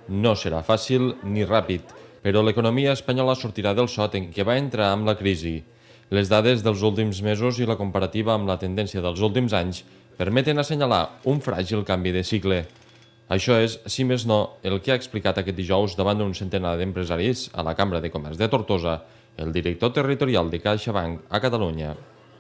No serà fàcil ni ràpid, però l'economia espanyola sortirà del sot en què va entrar amb la crisi. Les dades dels últims mesos i la comparativa amb la tendència dels últims anys permeten assenyalar un fràgil canvi de cicle. Això és, si més no, el que ha explicat aquest dijous davant d'un centenar d'empresaris a la Cambra de Comerç de Tortosa el director territorial de CaixaBank a Catalunya.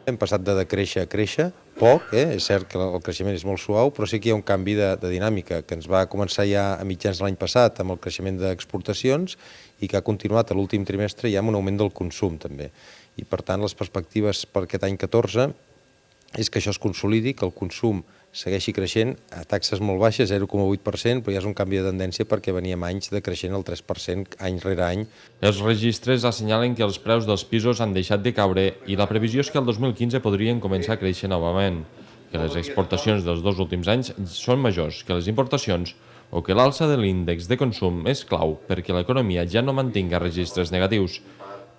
Hem passat de decréixer a créixer, poc, és cert que el creixement és molt suau, però sí que hi ha un canvi de dinàmica que ens va començar ja a mitjans de l'any passat amb el creixement d'exportacions i que ha continuat a l'últim trimestre ja amb un augment del consum també. I per tant les perspectives per aquest any 14 és que això es consolidi, que el consum segueixi creixent a taxes molt baixes, 0,8%, però ja és un canvi de tendència perquè veníem anys de creixent al 3% any rere any. Els registres assenyalen que els preus dels pisos han deixat de caure i la previsió és que el 2015 podrien començar a créixer novament, que les exportacions dels dos últims anys són majors que les importacions o que l'alça de l'índex de consum és clau perquè l'economia ja no mantinga registres negatius.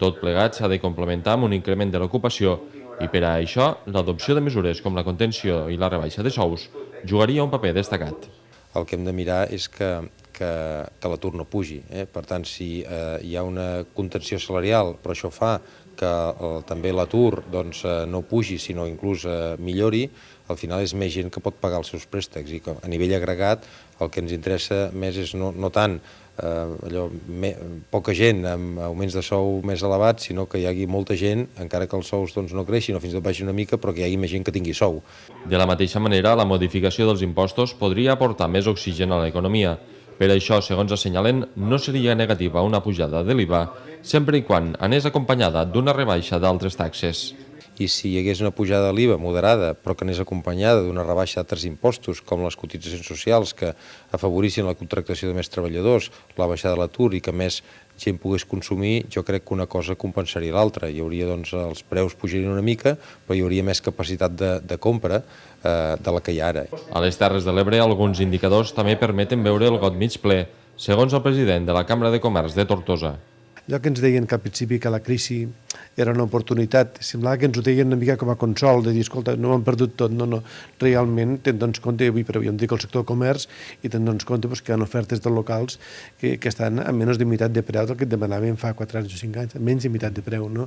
Tot plegat s'ha de complementar amb un increment de l'ocupació i per a això l'adopció de mesures com la contenció i la rebaixa de sous jugaria un paper destacat. El que hem de mirar és que l'atur no pugi. Per tant, si hi ha una contenció salarial, però això fa que també l'atur no pugi, sinó inclús millori, al final és més gent que pot pagar els seus préstecs i que a nivell agregat el que ens interessa més és no tant poca gent amb augments de sou més elevats, sinó que hi hagi molta gent, encara que els sous no creixin o fins i tot baixin una mica, però que hi hagi més gent que tingui sou. De la mateixa manera, la modificació dels impostos podria aportar més oxigen a l'economia. Per això, segons assenyalen, no seria negativa una pujada de l'IVA, sempre i quan anés acompanyada d'una rebaixa d'altres taxes. I si hi hagués una pujada de l'IVA moderada, però que anés acompanyada d'una rebaixa d'altres impostos, com les cotitzacions socials que afavorissin la contractació de més treballadors, la baixada de l'atur i que més gent pogués consumir, jo crec que una cosa compensaria l'altra. Hi hauria, els preus pujarien una mica, però hi hauria més capacitat de compra de la que hi ha ara. A les Terres de l'Ebre, alguns indicadors també permeten veure el got mig ple, segons el president de la Cambra de Comerç de Tortosa. Allò que ens deien que al principi que la crisi era una oportunitat, semblava que ens ho deien una mica com a consol, de dir, escolta, no ho hem perdut tot, no, realment tenen compte, avui per avui em dic el sector comerç, i tenen compte que hi ha ofertes de locals que estan a menys de meitat de preu del que et demanaven fa 4 anys o 5 anys, a menys de meitat de preu, no?